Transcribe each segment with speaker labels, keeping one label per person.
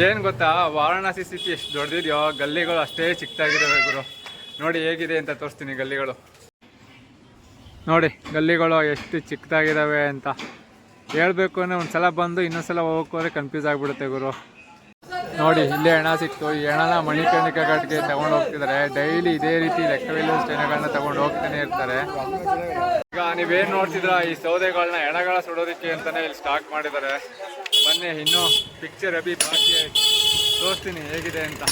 Speaker 1: ಏನು ಗೊತ್ತಾ, ವಾರಣಾಸಿ ಸಿಟಿ ಎಷ್ಟು ದೊಡ್ಡದಿದೆಯೋ ಗಲ್ಲಿಗಳು ಅಷ್ಟೇ ಚಿಕ್ಕದಾಗಿದ್ದಾವೆ ಗುರು. ನೋಡಿ ಹೇಗಿದೆ ಅಂತ ತೋರಿಸ್ತೀನಿ ಗಲ್ಲಿಗಳು. ನೋಡಿ ಗಲ್ಲಿಗಳು ಎಷ್ಟು ಚಿಕ್ಕದಾಗಿದ್ದಾವೆ ಅಂತ ಹೇಳ್ಬೇಕು ಅಂದರೆ ಒಂದು ಸಲ ಬಂದು ಇನ್ನೊಂದ್ಸಲ ಹೋಗೋಕ್ಕೋದ್ರೆ ಕನ್ಫ್ಯೂಸ್ ಆಗಿಬಿಡುತ್ತೆ ಗುರು. ನೋಡಿ ಇಲ್ಲೇ ಹೆಣ ಸಿಕ್ತು. ಈ ಹೆಣನ ಮಣಿಕರ್ಣಿಕಾ ಘಾಟ್ಗೆ ತಗೊಂಡು ಹೋಗ್ತಿದ್ದಾರೆ. ಡೈಲಿ ಇದೇ ರೀತಿ ಲೆಕ್ಕವಿಲ್ಲದಷ್ಟು ಹೆಣಗಳನ್ನ ತಗೊಂಡು ಹೋಗ್ತಾನೆ ಇರ್ತಾರೆ. ಈಗ ನೀವೇನು ನೋಡ್ತಿದ್ರ ಈ ಸೌದೆಗಳನ್ನ ಹೆಣಗಳ ಸುಡೋದಕ್ಕೆ ಅಂತಾನೆ ಇಲ್ಲಿ ಸ್ಟಾಕ್ ಮಾಡಿದ್ದಾರೆ. ಬನ್ನಿ ಇನ್ನೂ ಪಿಕ್ಚರ್ ಬಾಕಿ ತೋರಿಸ್ತೀನಿ ಹೇಗಿದೆ ಅಂತ.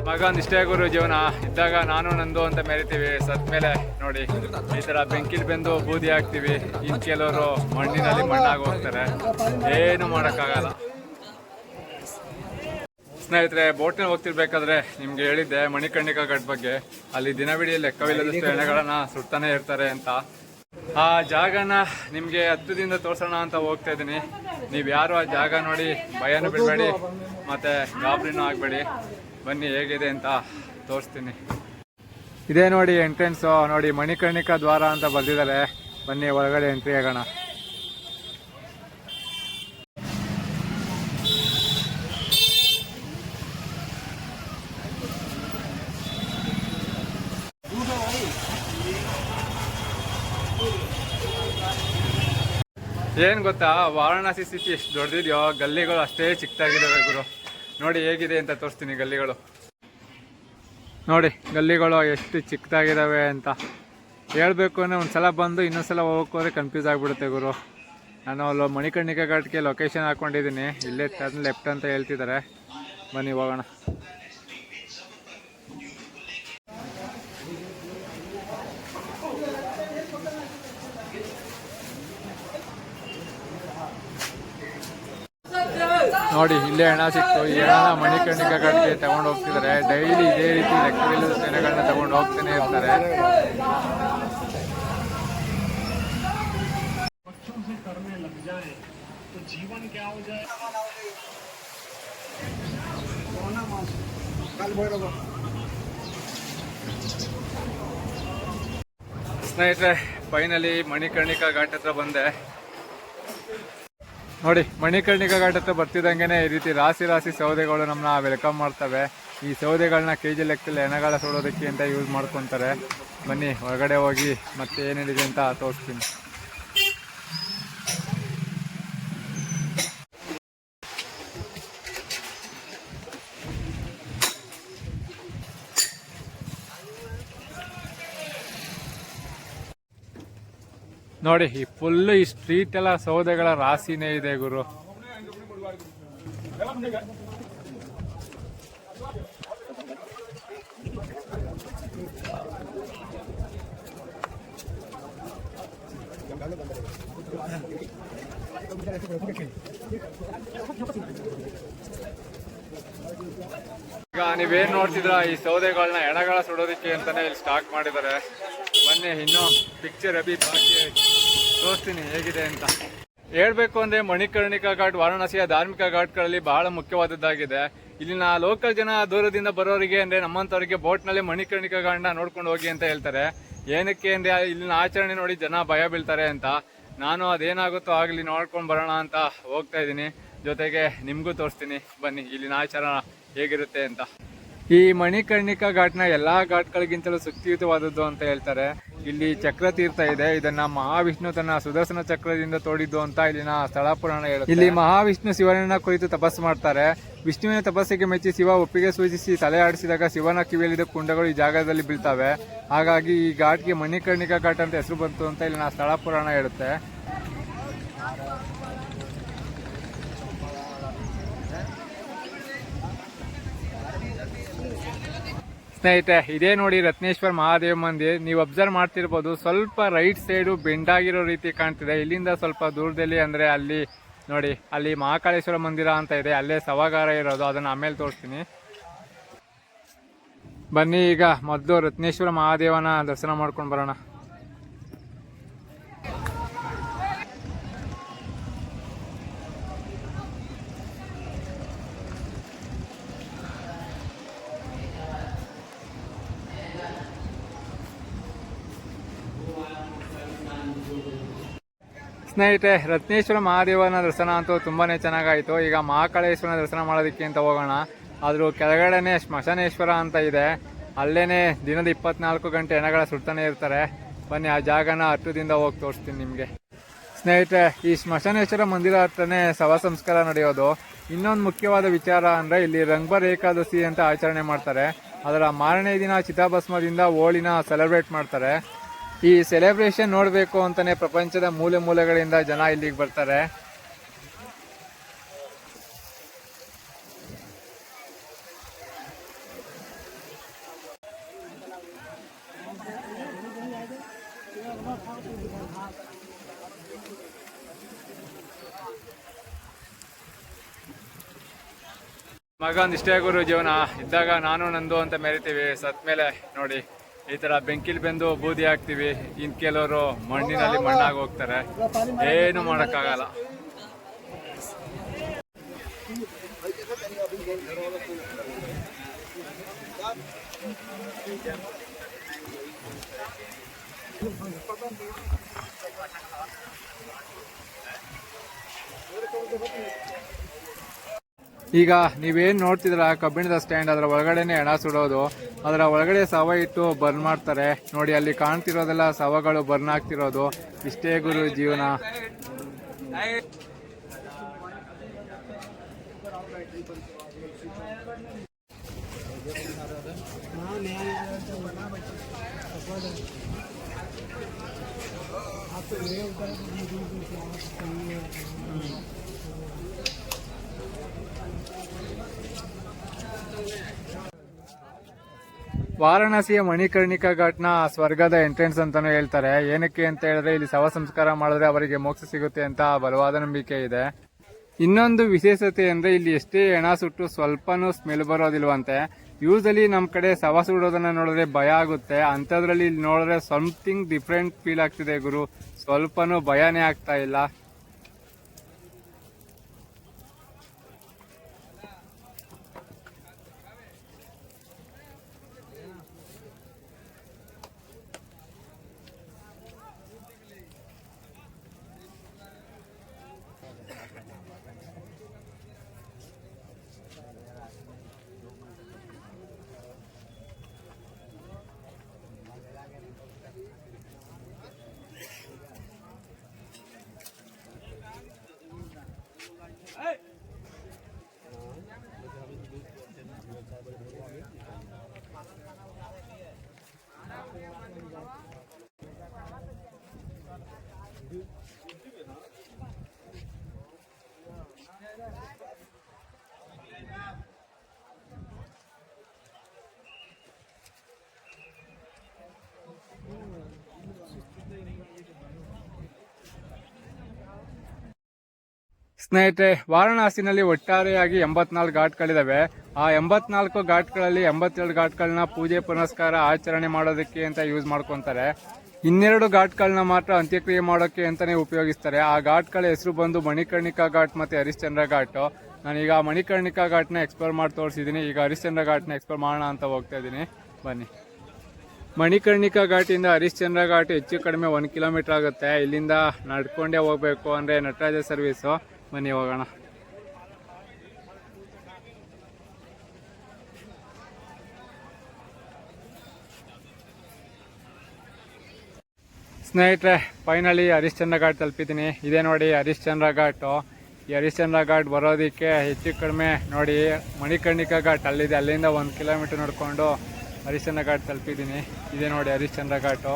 Speaker 1: ಮಗ ಒಂದಿಷ್ಟೇ ಗುರು ಜೀವನ. ಇದ್ದಾಗ ನಾನು ನಂದು ಅಂತ ಮೆರಿತೀವಿ. ಸತ್ಮೇಲೆ ನೋಡಿ ಈ ಥರ ಬೆಂಕಿಲ್ ಬೆಂದು ಬೂದಿ ಹಾಕ್ತೀವಿ. ಇನ್ನು ಕೆಲವರು ಮಣ್ಣಿನಲ್ಲಿ ಮಣ್ಣಾಗಿ ಹೋಗ್ತಾರೆ. ಏನು ಮಾಡೋಕ್ಕಾಗಲ್ಲ. ಸ್ನೇಹಿತರೆ, ಬೋಟ್ನಲ್ಲಿ ಹೋಗ್ತಿರ್ಬೇಕಾದ್ರೆ ನಿಮ್ಗೆ ಹೇಳಿದ್ದೆ ಮಣಿಕರ್ಣಿಕಾ ಘಾಟ್ ಬಗ್ಗೆ. ಅಲ್ಲಿ ದಿನವಿಡೀ ಲೆಕ್ಕವಿಲ್ಲದಷ್ಟು ಎಣ್ಣೆಗಳನ್ನ ಸುಡ್ತಾನೆ ಇರ್ತಾರೆ ಅಂತ. ಆ ಜಾಗನ ನಿಮ್ಗೆ ಹತ್ತದಿಂದ ತೋರ್ಸೋಣ ಅಂತ ಹೋಗ್ತಾ ಇದ್ದೀನಿ. ನೀವು ಯಾರು ಆ ಜಾಗ ನೋಡಿ ಭಯನೂ ಬಿಡಬೇಡಿ, ಮತ್ತೆ ಗಾಬರಿನೂ ಆಗಬೇಡಿ. ಬನ್ನಿ ಹೇಗಿದೆ ಅಂತ ತೋರಿಸ್ತೀನಿ. ಇದೇ ನೋಡಿ ಎಂಟ್ರೆನ್ಸು. ನೋಡಿ ಮಣಿಕರ್ಣಿಕಾ ದ್ವಾರ ಅಂತ ಬರ್ದಿದ್ದಾರೆ. ಬನ್ನಿ ಒಳಗಡೆ ಎಂಟ್ರಿ ಆಗೋಣ. ಏನು ಗೊತ್ತಾ, ವಾರಣಾಸಿ ಸಿಟಿ ಎಷ್ಟು ದೊಡ್ಡದಿದೆಯೋ ಗಲ್ಲಿಗಳು ಅಷ್ಟೇ ಚಿಕ್ಕದಾಗಿದ್ದಾವೆ ಗುರು. ನೋಡಿ ಹೇಗಿದೆ ಅಂತ ತೋರಿಸ್ತೀನಿ ಗಲ್ಲಿಗಳು. ನೋಡಿ ಗಲ್ಲಿಗಳು ಎಷ್ಟು ಚಿಕ್ಕದಾಗಿದ್ದಾವೆ ಅಂತ ಹೇಳ್ಬೇಕು ಅಂದರೆ ಒಂದು ಸಲ ಬಂದು ಇನ್ನೊಂದ್ಸಲ ಹೋಗೋಕ್ಕೋದ್ರೆ ಕನ್ಫ್ಯೂಸ್ ಆಗಿಬಿಡುತ್ತೆ ಗುರು. ನಾನು ಮಣಿಕರ್ಣಿಕಾ ಘಾಟ್ಗೆ ಲೊಕೇಶನ್ ಹಾಕ್ಕೊಂಡಿದ್ದೀನಿ. ಇಲ್ಲೇ ಟರ್ನ್ ಲೆಫ್ಟ್ ಅಂತ ಹೇಳ್ತಿದ್ದಾರೆ. ಬನ್ನಿ ಹೋಗೋಣ. ನೋಡಿ ಇಲ್ಲೇ ಹೆಣ ಸಿಕ್ತು. ಈ ಹೆಣನ ಮಣಿಕರ್ಣಿಕಾ ಘಾಟ್ಗೆ ತಗೊಂಡು ಹೋಗ್ತಿದ್ದಾರೆ. ಡೈಲಿ ಇದೇ ರೀತಿ ಲೆಕ್ಕವಿಲ್ಲದಷ್ಟು ಹೆಣಗಳನ್ನ ತಗೊಂಡು ಹೋಗ್ತಾನೆ ಇರ್ತಾರೆ. ಸ್ನೇಹಿತರೆ, ಫೈನಲಿ ಮಣಿಕರ್ಣಿಕಾ ಘಾಟ್ ಹತ್ರ ಬಂದೆ. ನೋಡಿ ಮಣಿಕರ್ಣಿಕಾ ಘಾಟ್ ಹತ್ರ ಬರ್ತಿದ್ದಂಗೆ ಈ ರೀತಿ ರಾಶಿ ಸೌದೆಗಳು ನಮ್ಮನ್ನ ವೆಲ್ಕಮ್ ಮಾಡ್ತವೆ. ಈ ಸೌದೆಗಳನ್ನ ಕೆಜಿ ಲೆಕ್ಕದಲ್ಲಿ ಹೆಣಗಳ ಸುಡೋದಕ್ಕೆ ಅಂತ ಯೂಸ್ ಮಾಡ್ಕೊತಾರೆ. ಬನ್ನಿ ಹೊರಗಡೆ ಹೋಗಿ ಮತ್ತೆ ಏನೇನಿದೆ ಅಂತ ತೋರಿಸ್ತೀನಿ. ನೋಡಿ ಈ ಫುಲ್ ಈ ಸ್ಟ್ರೀಟ್ ಎಲ್ಲ ಸೌದೆಗಳ ರಾಶಿನೇ ಇದೆ ಗುರು. ಈಗ ನೀವೇನ್ ನೋಡ್ತಿದ್ರ ಈ ಸೌದೆಗಳನ್ನ ಹೆಣಗಳ ಸುಡೋದಕ್ಕೆ ಅಂತಾನೆ ಇಲ್ಲಿ ಸ್ಟಾಕ್ ಮಾಡಿದ್ದಾರೆ. ಬನ್ನಿ ಇನ್ನೂ ಪಿಕ್ಚರ್ ಬಾಕಿ ತೋರಿಸ್ತೀನಿ ಹೇಗಿದೆ ಅಂತ. ಹೇಳ್ಬೇಕು ಅಂದ್ರೆ ಮಣಿಕರ್ಣಿಕಾ ಘಾಟ್ ವಾರಣಾಸಿಯ ಧಾರ್ಮಿಕ ಘಾಟ್ಗಳಲ್ಲಿ ಬಹಳ ಮುಖ್ಯವಾದದ್ದಾಗಿದೆ. ಇಲ್ಲಿನ ಲೋಕಲ್ ಜನ ದೂರದಿಂದ ಬರೋರಿಗೆ ಅಂದ್ರೆ ನಮ್ಮಂತವರಿಗೆ ಬೋಟ್ನಲ್ಲಿ ಮಣಿಕರ್ಣಿಕಾ ಘಾಟ್ನ ನೋಡ್ಕೊಂಡು ಹೋಗಿ ಅಂತ ಹೇಳ್ತಾರೆ. ಏನಕ್ಕೆ ಅಂದ್ರೆ ಇಲ್ಲಿನ ಆಚರಣೆ ನೋಡಿ ಜನ ಭಯ ಬೀಳ್ತಾರೆ ಅಂತ. ನಾನು ಅದೇನಾಗುತ್ತೋ ಆಗಲಿ ನೋಡ್ಕೊಂಡು ಬರೋಣ ಅಂತ ಹೋಗ್ತಾ ಇದ್ದೀನಿ. ಜೊತೆಗೆ ನಿಮಗೂ ತೋರಿಸ್ತೀನಿ. ಬನ್ನಿ ಇಲ್ಲಿನ ಆಚರಣೆ ಹೇಗಿರುತ್ತೆ ಅಂತ. ಈ ಮಣಿಕರ್ಣಿಕಾ ಘಾಟ್ನ ಎಲ್ಲಾ ಘಾಟ್ಗಳಿಗಿಂತಲೂ ಶಕ್ತಿಯುತವಾದದ್ದು ಅಂತ ಹೇಳ್ತಾರೆ. ಇಲ್ಲಿ ಚಕ್ರ ತೀರ್ಥ ಇದೆ. ಇದನ್ನ ಮಹಾವಿಷ್ಣು ತನ್ನ ಸುದರ್ಶನ ಚಕ್ರದಿಂದ ತೋಡಿದ್ದು ಅಂತ ಇಲ್ಲಿನ ಸ್ಥಳ ಪುರಾಣ ಹೇಳುತ್ತೆ. ಇಲ್ಲಿ ಮಹಾವಿಷ್ಣು ಶಿವನನ್ನ ಕುರಿತು ತಪಸ್ಸು ಮಾಡ್ತಾರೆ. ವಿಷ್ಣುವಿನ ತಪಸ್ಸಿಗೆ ಮೆಚ್ಚಿ ಶಿವ ಒಪ್ಪಿಗೆ ಸೂಚಿಸಿ ತಲೆ ಆಡಿಸಿದಾಗ ಶಿವನ ಕಿವಿಯಲ್ಲಿದ್ದ ಕುಂಡಗಳು ಈ ಜಾಗದಲ್ಲಿ ಬೀಳ್ತವೆ. ಹಾಗಾಗಿ ಈ ಘಾಟ್ಗೆ ಮಣಿಕರ್ಣಿಕಾ ಘಾಟ್ ಅಂತ ಹೆಸರು ಬಂತು ಅಂತ ಇಲ್ಲಿನ ಸ್ಥಳ ಪುರಾಣ ಹೇಳುತ್ತೆ. ಸ್ನೇಹಿತರೆ, ಇದೇ ನೋಡಿ ರತ್ನೇಶ್ವರ ಮಹಾದೇವ ಮಂದಿರ್. ನೀವು ಅಬ್ಸರ್ವ್ ಮಾಡ್ತಿರ್ಬೋದು, ಸ್ವಲ್ಪ ರೈಟ್ ಸೈಡು ಬೆಂಡಾಗಿರೋ ರೀತಿ ಕಾಣ್ತಿದೆ. ಇಲ್ಲಿಂದ ಸ್ವಲ್ಪ ದೂರದಲ್ಲಿ ಅಂದ್ರೆ ಅಲ್ಲಿ ನೋಡಿ, ಅಲ್ಲಿ ಮಹಾಕಾಳೇಶ್ವರ ಮಂದಿರ ಅಂತ ಇದೆ. ಅಲ್ಲೇ ಸವಾಗಾರ ಇರೋದು. ಅದನ್ನ ಆಮೇಲೆ ತೋರಿಸ್ತೀನಿ. ಬನ್ನಿ ಈಗ ಮೊದಲು ರತ್ನೇಶ್ವರ ಮಹಾದೇವನ ದರ್ಶನ ಮಾಡ್ಕೊಂಡು ಬರೋಣ. ಸ್ನೇಹಿತರೆ, ರತ್ನೇಶ್ವರ ಮಹಾದೇವನ ದರ್ಶನ ಅಂತೂ ತುಂಬಾನೇ ಚೆನ್ನಾಗಾಯಿತು. ಈಗ ಮಹಾಕಾಳೇಶ್ವರನ ದರ್ಶನ ಮಾಡೋದಕ್ಕೆ ಅಂತ ಹೋಗೋಣ. ಆದರೂ ಕೆಳಗಡೆನೆ ಸ್ಮಶಾನೇಶ್ವರ ಅಂತ ಇದೆ, ಅಲ್ಲೇನೆ ದಿನದ 24 ಗಂಟೆ ಹೆಣಗಳ ಸುಡ್ತಾನೆ ಇರ್ತಾರೆ. ಬನ್ನಿ ಆ ಜಾಗನ ಹತ್ತದಿಂದ ಹೋಗಿ ತೋರಿಸ್ತೀನಿ ನಿಮಗೆ. ಸ್ನೇಹಿತರೆ, ಈ ಸ್ಮಶಾನೇಶ್ವರ ಮಂದಿರ ಹತ್ರನೇ ಶವ ಸಂಸ್ಕಾರ ನಡೆಯೋದು. ಇನ್ನೊಂದು ಮುಖ್ಯವಾದ ವಿಚಾರ ಅಂದರೆ ಇಲ್ಲಿ ರಂಗಬರ್ ಏಕಾದಶಿ ಅಂತ ಆಚರಣೆ ಮಾಡ್ತಾರೆ. ಅದರ ಮಾರನೇ ದಿನ ಚಿತಾಭಸ್ಮದಿಂದ ಹೋಳಿನ ಸೆಲೆಬ್ರೇಟ್ ಮಾಡ್ತಾರೆ. ಈ ಸೆಲೆಬ್ರೇಷನ್ ನೋಡಬೇಕು ಅಂತಾನೆ ಪ್ರಪಂಚದ ಮೂಲೆ ಮೂಲೆಗಳಿಂದ ಜನ ಇಲ್ಲಿಗೆ ಬರ್ತಾರೆ. ಮಗ ಒಂದಿಷ್ಟೇ ಗುರು ಜೀವನ ಇದ್ದಾಗ ನಾನು ನಂದು ಅಂತ ಮೆರಿತೀವಿ. ಸತ್ ಮೇಲೆ ನೋಡಿ ಈ ತರ ಬೆಂಕಿಲ್ ಬೆಂದು ಬೂದಿ ಹಾಕ್ತಿವಿ. ಇನ್ ಕೆಲವರು ಮಣ್ಣಿನಲ್ಲಿ ಮಣ್ಣಾಗಿ ಹೋಗ್ತಾರೆ, ಏನು ಮಾಡಕ್ಕಾಗಲ್ಲ. ಈಗ ನೀವೇನ್ ನೋಡ್ತಿದ್ರ ಕಬ್ಬಿಣದ ಸ್ಟ್ಯಾಂಡ್, ಅದರ ಒಳಗಡೆನೆ ಹೆಣ ಸುಡೋದು. ಅದರ ಒಳಗಡೆ ಶವ ಇಟ್ಟು ಬರ್ನ್ ಮಾಡ್ತಾರೆ. ನೋಡಿ ಅಲ್ಲಿ ಕಾಣ್ತಿರೋದೆಲ್ಲ ಶವಗಳು ಬರ್ನ್ ಆಗ್ತಿರೋದು. ಇಷ್ಟೇ ಗುರು ಜೀವನ. ವಾರಣಾಸಿಯ ಮಣಿಕರ್ಣಿಕಾ ಘಾಟ್ನ ಸ್ವರ್ಗದ ಎಂಟ್ರೆನ್ಸ್ ಅಂತಾನು ಹೇಳ್ತಾರೆ. ಏನಕ್ಕೆ ಅಂತ ಹೇಳಿದ್ರೆ ಇಲ್ಲಿ ಶವ ಸಂಸ್ಕಾರ ಮಾಡಿದ್ರೆ ಅವರಿಗೆ ಮೋಕ್ಷ ಸಿಗುತ್ತೆ ಅಂತ ಬಲವಾದ ನಂಬಿಕೆ ಇದೆ. ಇನ್ನೊಂದು ವಿಶೇಷತೆ ಅಂದ್ರೆ ಇಲ್ಲಿ ಎಷ್ಟೇ ಹೆಣ ಸುಟ್ಟು ಸ್ವಲ್ಪನೂ ಸ್ಮೆಲ್ ಬರೋದಿಲ್ವಂತೆ. ಯೂಸಲಿ ನಮ್ ಕಡೆ ಶವ ಸುಡೋದನ್ನ ನೋಡಿದ್ರೆ ಭಯ ಆಗುತ್ತೆ, ಅಂತದ್ರಲ್ಲಿ ಇಲ್ಲಿ ನೋಡಿದ್ರೆ ಸಮಥಿಂಗ್ ಡಿಫ್ರೆಂಟ್ ಫೀಲ್ ಆಗ್ತಿದೆ ಗುರು. ಸ್ವಲ್ಪನೂ ಭಯನೇ ಆಗ್ತಾ ಇಲ್ಲ. ಸ್ನೇಹಿತರೆ, ವಾರಣಾಸಿನಲ್ಲಿ ಒಟ್ಟಾರೆಯಾಗಿ 84 ಘಾಟ್ಗಳಿದಾವೆ. ಆ 84 ಘಾಟ್ಗಳಲ್ಲಿ 82 ಘಾಟ್ಗಳನ್ನ ಪೂಜೆ ಪುನಸ್ಕಾರ ಆಚರಣೆ ಮಾಡೋದಕ್ಕೆ ಅಂತ ಯೂಸ್ ಮಾಡ್ಕೊಂತಾರೆ. 12 ಘಾಟ್ಗಳನ್ನ ಮಾತ್ರ ಅಂತ್ಯಕ್ರಿಯೆ ಮಾಡೋಕೆ ಅಂತಾನೆ ಉಪಯೋಗಿಸ್ತಾರೆ. ಆ ಘಾಟ್ಗಳ ಹೆಸರು ಬಂದು ಮಣಿಕರ್ಣಿಕಾ ಘಾಟ್ ಮತ್ತೆ ಹರಿಶ್ಚಂದ್ರ ಘಾಟ್. ನಾನೀಗ ಮಣಿಕರ್ಣಿಕಾ ಘಾಟ್ನ ಎಕ್ಸ್ಪ್ಲೋರ್ ಮಾಡಿ ತೋರಿಸಿದ್ದೀನಿ. ಈಗ ಹರಿಶ್ಚಂದ್ರ ಘಾಟ್ನ ಎಕ್ಸ್ಪ್ಲೋರ್ ಮಾಡೋಣ ಅಂತ ಹೋಗ್ತಾ ಇದ್ದೀನಿ. ಬನ್ನಿ. ಮಣಿಕರ್ಣಿಕಾ ಘಾಟಿಂದ ಹರಿಶ್ಚಂದ್ರ ಘಾಟ್ ಹೆಚ್ಚು ಕಡಿಮೆ 1 ಕಿಲೋಮೀಟರ್ ಆಗುತ್ತೆ. ಇಲ್ಲಿಂದ ನಡ್ಕೊಂಡೇ ಹೋಗ್ಬೇಕು, ಅಂದ್ರೆ ನಟರಾಜ ಸರ್ವಿಸು. ಬನ್ನಿ ಹೋಗೋಣ. ಸ್ನೇಹಿತರೆ, ಫೈನಲಿ ಹರಿಶ್ಚಂದ್ರ ಘಾಟ್ ತಲುಪಿದ್ದೀನಿ. ಇದೇ ನೋಡಿ ಹರಿಶ್ಚಂದ್ರ ಘಾಟು. ಈ ಹರಿಶ್ಚಂದ್ರ ಘಾಟ್ ಬರೋದಕ್ಕೆ ಹೆಚ್ಚು ಕಡಿಮೆ ನೋಡಿ ಮಣಿಕರ್ಣಿಕಾ ಘಾಟ್ ಅಲ್ಲಿದೆ, ಅಲ್ಲಿಂದ 1 ಕಿಲೋಮೀಟರ್ ನಡ್ಕೊಂಡು ಹರಿಶ್ಚಂದ್ರ ಘಾಟ್ ತಲುಪಿದ್ದೀನಿ. ಇದೇ ನೋಡಿ ಹರಿಶ್ಚಂದ್ರ ಘಾಟು.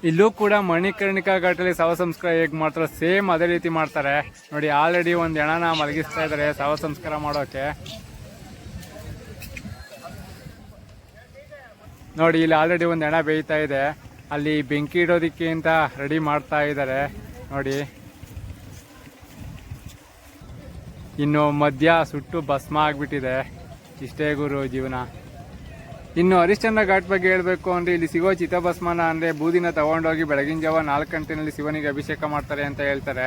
Speaker 1: ಇಲ್ಲೂ ಕೂಡ ಮಣಿಕರ್ಣಿಕಾ ಘಾಟಲ್ಲಿ ಶವ ಸಂಸ್ಕಾರ ಹೇಗೆ ಮಾಡ್ತಾರೋ ಸೇಮ್ ಅದೇ ರೀತಿ ಮಾಡ್ತಾರೆ. ನೋಡಿ ಆಲ್ರೆಡಿ ಒಂದು ಹೆಣನ ಮಲಗಿಸ್ತಾ ಇದ್ದಾರೆ ಶವ ಸಂಸ್ಕಾರ ಮಾಡೋಕೆ. ನೋಡಿ ಇಲ್ಲಿ ಆಲ್ರೆಡಿ ಒಂದು ಹೆಣ ಬೇಯ್ತಾ ಇದೆ. ಅಲ್ಲಿ ಬೆಂಕಿ ಇಡೋದಿಕ್ಕೆ ಅಂತ ರೆಡಿ ಮಾಡ್ತಾ ಇದ್ದಾರೆ ನೋಡಿ. ಇನ್ನು ಮಧ್ಯ ಸುಟ್ಟು ಭಸ್ಮ ಆಗ್ಬಿಟ್ಟಿದೆ. ಇಷ್ಟೇ ಗುರು ಜೀವನ. ಇನ್ನು ಹರಿಶ್ಚಂದ್ರ ಘಾಟ್ ಬಗ್ಗೆ ಹೇಳಬೇಕು ಅಂದ್ರೆ ಇಲ್ಲಿ ಸಿಗೋ ಚಿತಾಭಸ್ಮನ ಅಂದ್ರೆ ಬೂದಿನ ತಗೊಂಡೋಗಿ ಬೆಳಗಿನ ಜಾವ 4 ಗಂಟೆನಲ್ಲಿ ಶಿವನಿಗೆ ಅಭಿಷೇಕ ಮಾಡ್ತಾರೆ ಅಂತ ಹೇಳ್ತಾರೆ.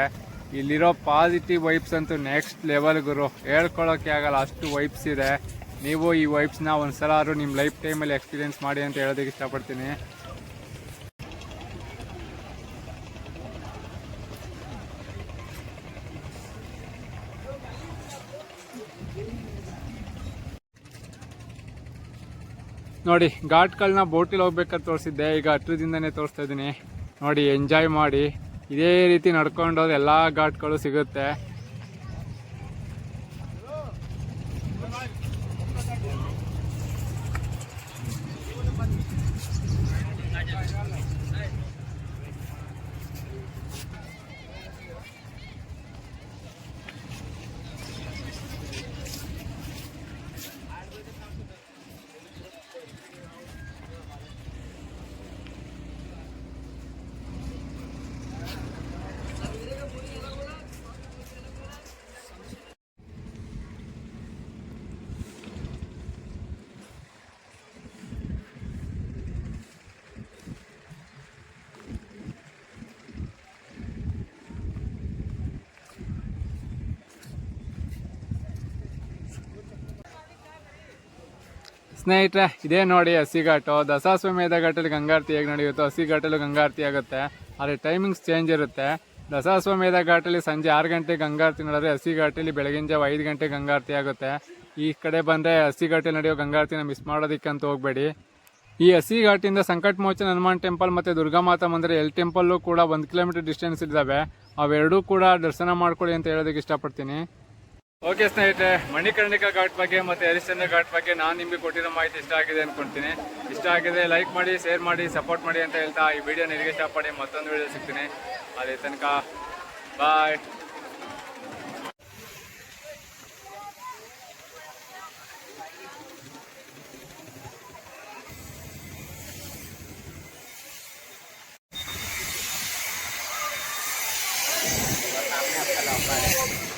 Speaker 1: ಇಲ್ಲಿರೋ ಪಾಸಿಟಿವ್ ವೈಬ್ಸ್ ಅಂತೂ ನೆಕ್ಸ್ಟ್ ಲೆವೆಲ್ ಗುರು, ಹೇಳ್ಕೊಳ್ಳೋಕೆ ಆಗಲ್ಲ, ಅಷ್ಟು ವೈಬ್ಸ್ ಇದೆ. ನೀವು ಈ ವೈಬ್ಸ್ನ ಒಂದ್ಸಲ ನಿಮ್ಮ ಲೈಫ್ ಟೈಮಲ್ಲಿ ಎಕ್ಸ್ಪೀರಿಯನ್ಸ್ ಮಾಡಿ ಅಂತ ಹೇಳೋದಕ್ಕೆ ಇಷ್ಟಪಡ್ತೀನಿ. ನೋಡಿ ಘಾಟ್ಗಳನ್ನ ಬೋಟಲ್ಲಿ ಹೋಗ್ಬೇಕಾದ್ರೆ ತೋರಿಸಿದ್ದೆ, ಈಗ ಹತ್ರದಿಂದನೇ ತೋರಿಸ್ತಾ ಇದ್ದೀನಿ. ನೋಡಿ ಎಂಜಾಯ್ ಮಾಡಿ, ಇದೇ ರೀತಿ ನಡ್ಕೊಂಡೋದ್ರೆ ಎಲ್ಲ ಘಾಟ್ಗಳು ಸಿಗುತ್ತೆ. ಸ್ನೇಹಿತರೆ, ಇದೇ ನೋಡಿ ಹಸಿಘಾಟು. ದಸರಾಶ್ವಮೇಧ ಘಾಟಲ್ಲಿ ಗಂಗಾರತಿ ಹೇಗೆ ನಡೆಯುತ್ತೋ ಹಸಿಘಾಟಲ್ಲೂ ಗಂಗಾರತಿ ಆಗುತ್ತೆ, ಆದರೆ ಟೈಮಿಂಗ್ಸ್ ಚೇಂಜ್ ಇರುತ್ತೆ. ದಸರಾಶ್ವಮೇಧ ಘಾಟಲ್ಲಿ ಸಂಜೆ 6 ಗಂಟೆಗೆ ಗಂಗಾರತಿ ನಡೆದ್ರೆ ಹಸಿಘಾಟಲ್ಲಿ ಬೆಳಗಿನ ಜಾವ 5 ಗಂಟೆಗೆ ಗಂಗಾರತಿ ಆಗುತ್ತೆ. ಈ ಕಡೆ ಬಂದರೆ ಹಸಿಘಾಟಲ್ಲಿ ನಡೆಯೋ ಗಂಗಾರತಿನ ಮಿಸ್ ಮಾಡೋದಕ್ಕಂತ ಹೋಗಬೇಡಿ. ಈ ಹಸಿಘಾಟಿಂದ ಸಂಕಟಮೋಚನ ಹನುಮಾನ್ ಟೆಂಪಲ್ ಮತ್ತು ದುರ್ಗಾಮಾತಾ ಮಂದಿರ ಎಲ್ ಟೆಂಪಲ್ಲು ಕೂಡ 1 ಕಿಲೋಮೀಟರ್ ಡಿಸ್ಟೆನ್ಸ್ ಇದ್ದಾವೆ. ಅವೆರಡೂ ಕೂಡ ದರ್ಶನ ಮಾಡ್ಕೊಳ್ಳಿ ಅಂತ ಹೇಳೋದಕ್ಕೆ ಇಷ್ಟಪಡ್ತೀನಿ. ಓಕೆ ಸ್ನೇಹಿತರೆ, ಮಣಿಕರ್ಣಿಕಾ ಘಾಟ್ ಬಗ್ಗೆ ಮತ್ತು ಹರಿಶ್ಚಂದ್ರ ಘಾಟ್ ಬಗ್ಗೆ ನಾನು ನಿಮಗೆ ಕೊಟ್ಟಿರೋ ಮಾಹಿತಿ ಇಷ್ಟ ಆಗಿದೆ ಅಂದ್ಕೊಳ್ತೀನಿ. ಇಷ್ಟ ಆಗಿದೆ ಲೈಕ್ ಮಾಡಿ, ಶೇರ್ ಮಾಡಿ, ಸಪೋರ್ಟ್ ಮಾಡಿ ಅಂತ ಹೇಳ್ತಾ ಈ ವಿಡಿಯೋ ನಿಮಗೆ ಇಷ್ಟಪಡಿ ಮತ್ತೊಂದು ವಿಡಿಯೋ ಸಿಗ್ತೀನಿ. ಅಲ್ಲಿ ತನಕ ಬಾಯ್.
Speaker 2: Hãy subscribe cho kênh Ghiền Mì Gõ để không bỏ lỡ